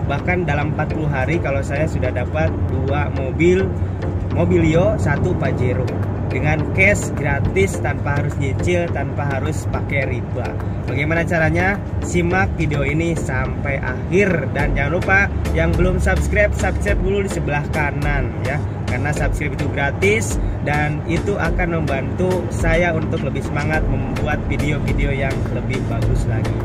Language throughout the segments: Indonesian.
Bahkan dalam 40 hari kalau saya sudah dapat 2 mobil Mobilio, 1 Pajero dengan cash gratis tanpa harus nyicil, tanpa harus pakai riba. Bagaimana caranya? Simak video ini sampai akhir, dan jangan lupa yang belum subscribe dulu di sebelah kanan ya, karena subscribe itu gratis dan itu akan membantu saya untuk lebih semangat membuat video-video yang lebih bagus lagi.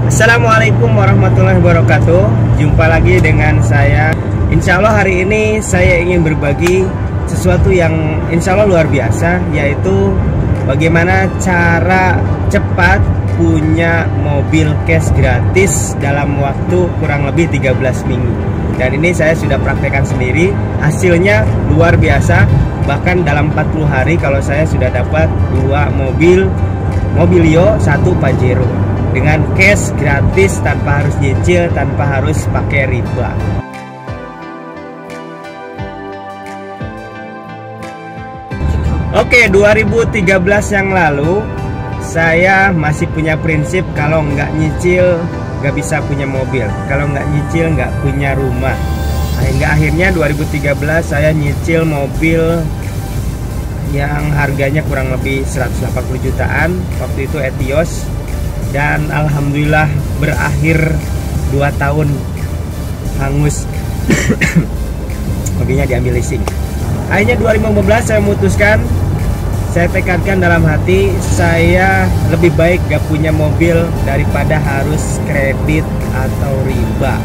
Assalamualaikum warahmatullahi wabarakatuh. Jumpa lagi dengan saya. Insya Allah hari ini saya ingin berbagi sesuatu yang insya Allah luar biasa, yaitu bagaimana cara cepat punya mobil cash gratis dalam waktu kurang lebih 13 minggu. Dan ini saya sudah praktekkan sendiri, hasilnya luar biasa. Bahkan dalam 40 hari kalau saya sudah dapat 2 mobil Mobilio, 1 Pajero dengan cash gratis tanpa harus nyicil, tanpa harus pakai riba. Oke, 2013 yang lalu saya masih punya prinsip kalau nggak nyicil nggak bisa punya mobil, kalau nggak nyicil nggak punya rumah. Hingga akhirnya 2013 saya nyicil mobil yang harganya kurang lebih 180 jutaan, waktu itu Etios. Dan alhamdulillah berakhir 2 tahun hangus. Mobilnya diambil leasing. Akhirnya 2015 saya memutuskan, saya tekadkan dalam hati, saya lebih baik gak punya mobil daripada harus kredit atau riba.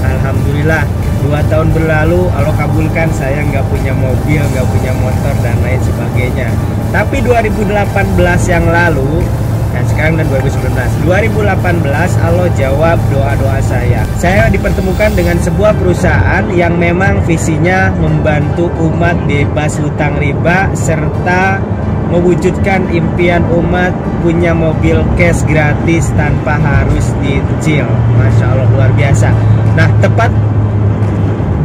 Alhamdulillah 2 tahun berlalu, Allah kabulkan, saya nggak punya mobil, nggak punya motor dan lain sebagainya. Tapi 2018 yang lalu, dan sekarang dan 2018 Allah jawab doa-doa saya. Saya dipertemukan dengan sebuah perusahaan yang memang visinya membantu umat bebas hutang riba serta mewujudkan impian umat punya mobil cash gratis tanpa harus dicicil. Masya Allah, luar biasa. Nah, tepat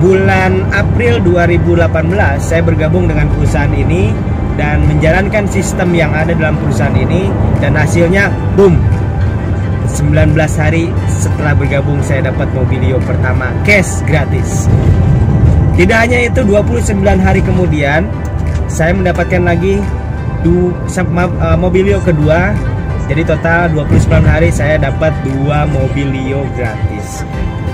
bulan April 2018 saya bergabung dengan perusahaan ini dan menjalankan sistem yang ada dalam perusahaan ini, dan hasilnya boom, 19 hari setelah bergabung saya dapat Mobilio pertama cash gratis. Tidak hanya itu, 29 hari kemudian saya mendapatkan lagi Mobilio kedua. Jadi total 29 hari saya dapat 2 Mobilio gratis.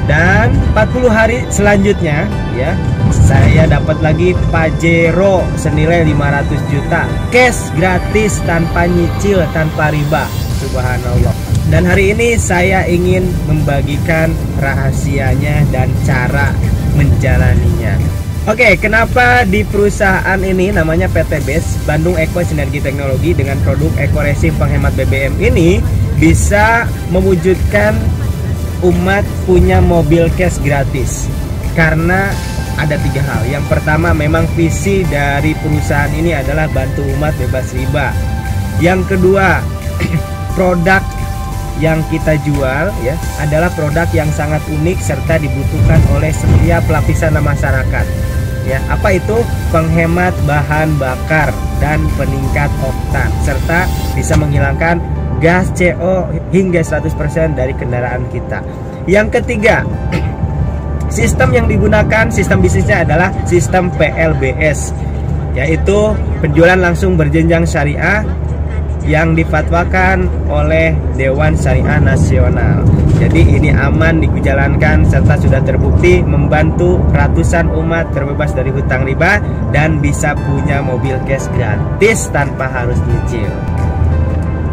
Dan 40 hari selanjutnya ya, saya dapat lagi Pajero senilai 500 juta cash gratis tanpa nyicil, tanpa riba. Subhanallah. Dan hari ini saya ingin membagikan rahasianya dan cara menjalaninya. Oke, kenapa di perusahaan ini namanya PT BES, Bandung Eco Sinergi Teknologi, dengan produk EcoRacing penghemat BBM ini bisa mewujudkan umat punya mobil cash gratis? Karena ada 3 hal. Yang pertama, memang visi dari perusahaan ini adalah bantu umat bebas riba. Yang kedua, produk yang kita jual ya adalah produk yang sangat unik serta dibutuhkan oleh setiap lapisan masyarakat. Ya, apa itu? Penghemat bahan bakar dan peningkat oktan, serta bisa menghilangkan gas CO hingga 100% dari kendaraan kita. Yang ketiga, sistem yang digunakan, sistem bisnisnya adalah sistem PLBS, yaitu penjualan langsung berjenjang syariah yang difatwakan oleh Dewan Syariah Nasional. Jadi ini aman dijalankan serta sudah terbukti membantu ratusan umat terbebas dari hutang riba dan bisa punya mobil cash gratis tanpa harus nyicil.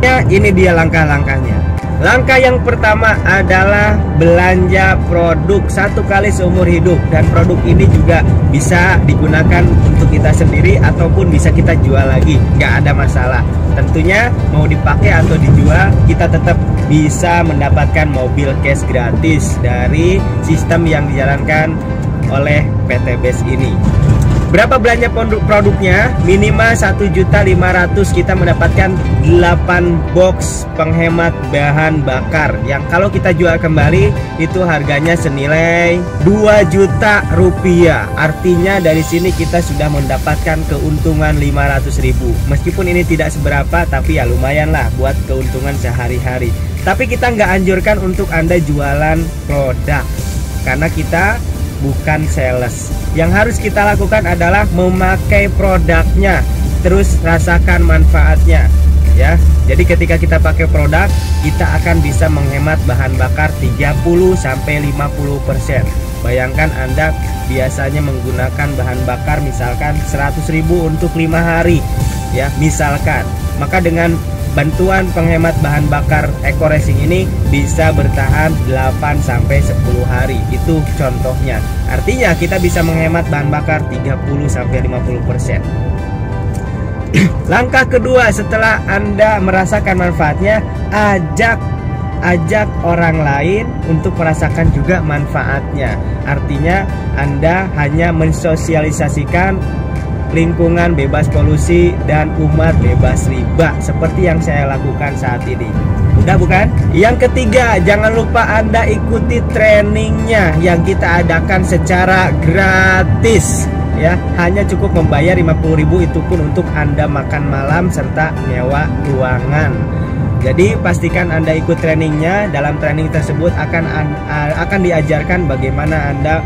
Ya, ini dia langkah-langkahnya. Langkah yang pertama adalah belanja produk 1 kali seumur hidup, dan produk ini juga bisa digunakan untuk kita sendiri ataupun bisa kita jual lagi, nggak ada masalah. Tentunya mau dipakai atau dijual, kita tetap bisa mendapatkan mobil cash gratis dari sistem yang dijalankan oleh PT BES ini. Berapa belanja produknya? Minimal 1.500.000 kita mendapatkan 8 box penghemat bahan bakar yang kalau kita jual kembali itu harganya senilai 2 juta rupiah. Artinya dari sini kita sudah mendapatkan keuntungan 500.000. Meskipun ini tidak seberapa, tapi ya lumayan lah buat keuntungan sehari-hari. Tapi kita nggak anjurkan untuk Anda jualan produk karena kita bukan sales. Yang harus kita lakukan adalah memakai produknya, terus rasakan manfaatnya ya. Jadi ketika kita pakai produk, kita akan bisa menghemat bahan bakar 30-50%. Bayangkan Anda biasanya menggunakan bahan bakar misalkan 100.000 untuk 5 hari ya, misalkan. Maka dengan bantuan penghemat bahan bakar Eco Racing ini bisa bertahan 8-10 hari. Itu contohnya. Artinya kita bisa menghemat bahan bakar 30-50%. Langkah kedua setelah Anda merasakan manfaatnya, ajak orang lain untuk merasakan juga manfaatnya. Artinya Anda hanya mensosialisasikan lingkungan bebas polusi dan umat bebas riba seperti yang saya lakukan saat ini. Mudah bukan? Yang ketiga, jangan lupa Anda ikuti trainingnya yang kita adakan secara gratis ya. Hanya cukup membayar 50.000, itu pun untuk Anda makan malam serta nyewa ruangan. Jadi pastikan Anda ikut trainingnya. Dalam training tersebut akan diajarkan bagaimana Anda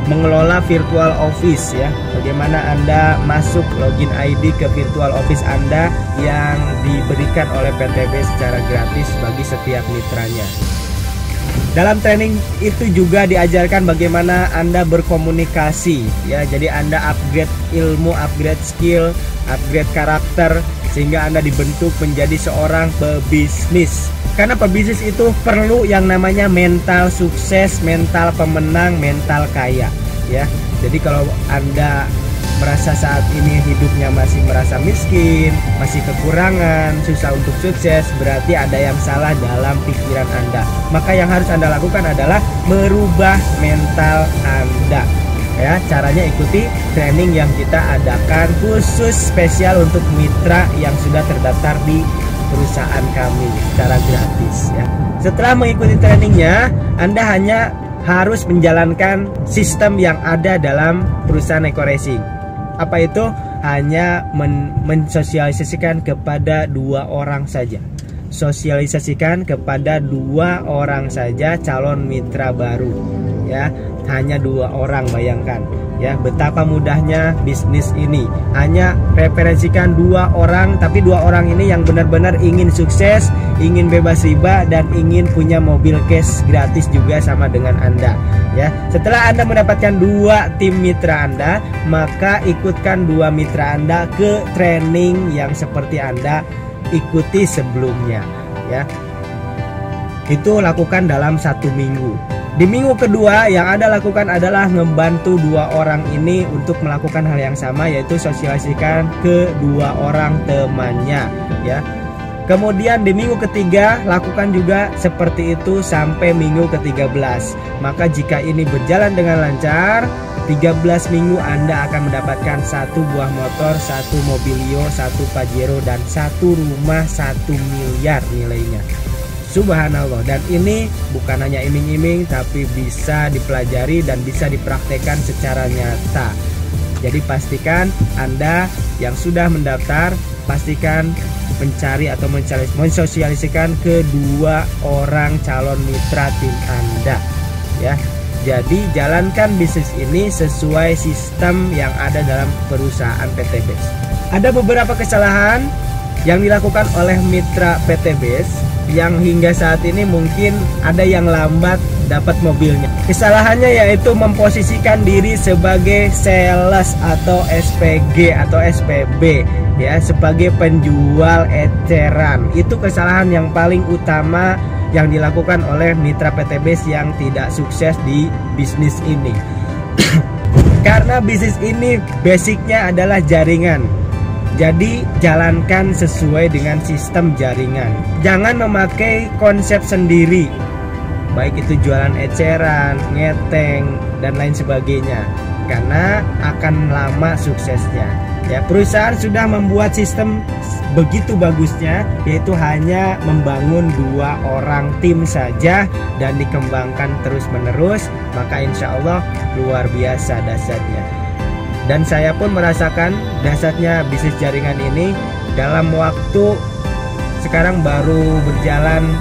mengelola virtual office ya, bagaimana Anda masuk login ID ke virtual office Anda yang diberikan oleh PTB secara gratis bagi setiap mitranya. Dalam training itu juga diajarkan bagaimana Anda berkomunikasi ya, jadi Anda upgrade ilmu, upgrade skill, upgrade karakter sehingga Anda dibentuk menjadi seorang pebisnis. Karena pebisnis itu perlu yang namanya mental sukses, mental pemenang, mental kaya ya. Jadi kalau Anda merasa saat ini hidupnya masih merasa miskin, masih kekurangan, susah untuk sukses, berarti ada yang salah dalam pikiran Anda. Maka yang harus Anda lakukan adalah merubah mental Anda. Ya, caranya ikuti training yang kita adakan khusus spesial untuk mitra yang sudah terdaftar di perusahaan kami secara gratis ya. Setelah mengikuti trainingnya, Anda hanya harus menjalankan sistem yang ada dalam perusahaan Eco Racing. Apa itu? Hanya mensosialisasikan kepada 2 orang saja. Sosialisasikan kepada 2 orang saja calon mitra baru ya. Hanya 2 orang, bayangkan ya betapa mudahnya bisnis ini. Hanya referensikan 2 orang, tapi 2 orang ini yang benar-benar ingin sukses, ingin bebas riba, dan ingin punya mobil cash gratis juga sama dengan Anda ya. Setelah Anda mendapatkan 2 tim mitra Anda, maka ikutkan 2 mitra Anda ke training yang seperti Anda ikuti sebelumnya ya. Itu lakukan dalam 1 minggu. Di minggu kedua yang Anda lakukan adalah membantu 2 orang ini untuk melakukan hal yang sama, yaitu sosialisasikan ke 2 orang temannya ya. Kemudian di minggu ketiga lakukan juga seperti itu sampai minggu ke-13. Maka jika ini berjalan dengan lancar, 13 minggu Anda akan mendapatkan 1 buah motor, 1 Mobilio, 1 Pajero, dan 1 rumah 1 miliar nilainya. Subhanallah. Dan ini bukan hanya iming-iming, tapi bisa dipelajari dan bisa dipraktekkan secara nyata. Jadi pastikan Anda yang sudah mendaftar, pastikan mencari atau mensosialisasikan ke 2 orang calon mitra tim Anda ya. Jadi jalankan bisnis ini sesuai sistem yang ada dalam perusahaan PTBes. Ada beberapa kesalahan yang dilakukan oleh mitra PTBes yang hingga saat ini mungkin ada yang lambat dapat mobilnya. Kesalahannya yaitu memposisikan diri sebagai sales atau SPG atau SPB ya, sebagai penjual eceran. Itu kesalahan yang paling utama yang dilakukan oleh mitra PTBes yang tidak sukses di bisnis ini. Karena bisnis ini basicnya adalah jaringan. Jadi jalankan sesuai dengan sistem jaringan. Jangan memakai konsep sendiri, baik itu jualan eceran, ngeteng, dan lain sebagainya. karena akan lama suksesnya. Ya, perusahaan sudah membuat sistem begitu bagusnya, yaitu hanya membangun 2 orang tim saja dan dikembangkan terus-menerus, maka insya Allah luar biasa dahsyatnya. Dan saya pun merasakan dahsyatnya bisnis jaringan ini dalam waktu sekarang baru berjalan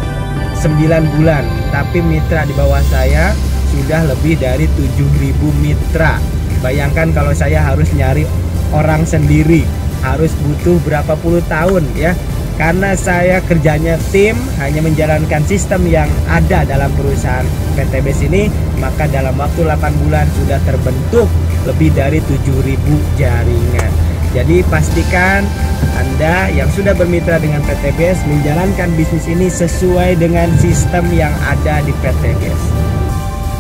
9 bulan, tapi mitra di bawah saya sudah lebih dari 7.000 mitra. Bayangkan kalau saya harus nyari orang sendiri, harus butuh berapa puluh tahun ya. Karena saya kerjanya tim, hanya menjalankan sistem yang ada dalam perusahaan PTBS ini, maka dalam waktu 8 bulan sudah terbentuk lebih dari 7.000 jaringan. Jadi pastikan Anda yang sudah bermitra dengan PTBS menjalankan bisnis ini sesuai dengan sistem yang ada di PTBS.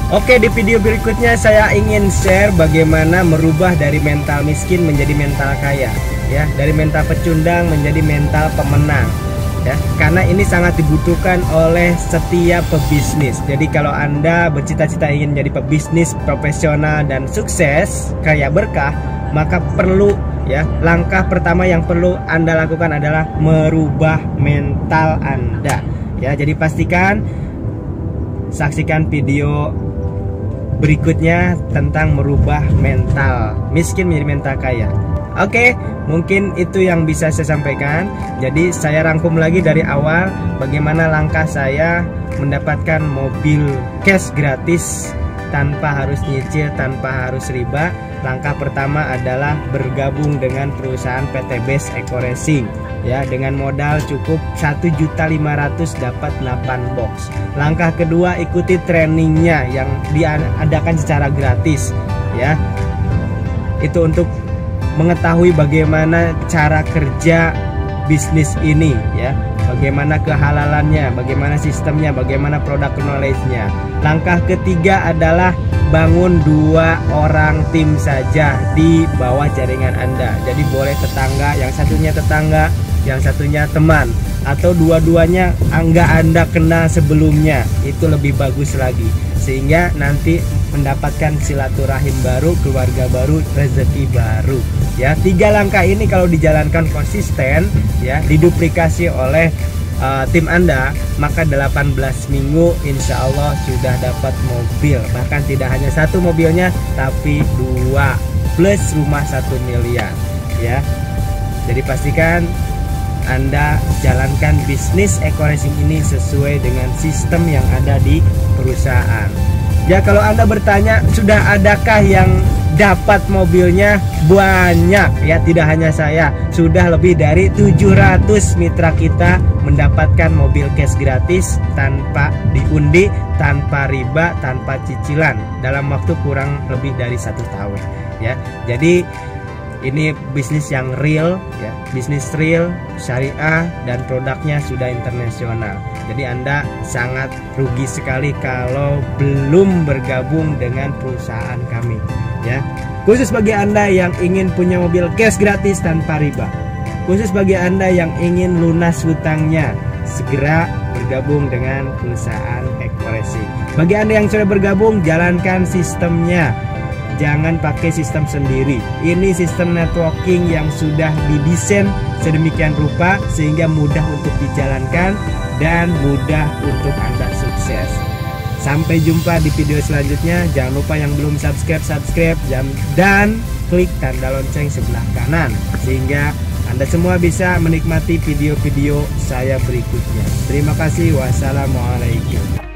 Oke, di video berikutnya saya ingin share bagaimana merubah dari mental miskin menjadi mental kaya, ya, dari mental pecundang menjadi mental pemenang, ya. Karena ini sangat dibutuhkan oleh setiap pebisnis. Jadi kalau Anda bercita-cita ingin menjadi pebisnis profesional dan sukses, kaya berkah, maka perlu, ya, langkah pertama yang perlu Anda lakukan adalah merubah mental Anda, ya. Jadi pastikan saksikan video berikutnya tentang merubah mental miskin menjadi mental kaya. Oke, mungkin itu yang bisa saya sampaikan. Jadi saya rangkum lagi dari awal bagaimana langkah saya mendapatkan mobil cash gratis tanpa harus nyicil, tanpa harus riba. Langkah pertama adalah bergabung dengan perusahaan PTBS Eco Racing, ya, dengan modal cukup 1.500.000 dapat 8 box. Langkah kedua, ikuti trainingnya yang diadakan secara gratis, ya. Itu untuk mengetahui bagaimana cara kerja bisnis ini, ya, bagaimana kehalalannya, bagaimana sistemnya, bagaimana produk knowledge-nya. Langkah ketiga adalah bangun 2 orang tim saja di bawah jaringan Anda. Jadi boleh tetangga, yang satunya tetangga, yang satunya teman, atau dua-duanya enggak Anda kenal sebelumnya, itu lebih bagus lagi, sehingga nanti mendapatkan silaturahim baru, keluarga baru, rezeki baru, ya. 3 langkah ini kalau dijalankan konsisten, ya, diduplikasi oleh tim Anda, maka 18 minggu insya Allah sudah dapat mobil. Bahkan tidak hanya 1 mobilnya, tapi 2 plus rumah 1 miliar, ya. Jadi pastikan Anda jalankan bisnis Eco Racing ini sesuai dengan sistem yang ada di perusahaan. Ya, kalau Anda bertanya sudah adakah yang dapat mobilnya, banyak, ya, tidak hanya saya, sudah lebih dari 700 mitra kita mendapatkan mobil cash gratis tanpa diundi, tanpa riba, tanpa cicilan dalam waktu kurang lebih dari 1 tahun, ya. Jadi ini bisnis yang real, ya, bisnis real, syariah, dan produknya sudah internasional. Jadi Anda sangat rugi sekali kalau belum bergabung dengan perusahaan kami, ya. Khusus bagi Anda yang ingin punya mobil cash gratis tanpa riba, khusus bagi Anda yang ingin lunas hutangnya, segera bergabung dengan perusahaan Eco Racing. Bagi Anda yang sudah bergabung, jalankan sistemnya. Jangan pakai sistem sendiri. Ini sistem networking yang sudah didesain sedemikian rupa sehingga mudah untuk dijalankan dan mudah untuk Anda sukses. Sampai jumpa di video selanjutnya. Jangan lupa yang belum subscribe dan klik tanda lonceng sebelah kanan sehingga Anda semua bisa menikmati video-video saya berikutnya. Terima kasih. Wassalamualaikum.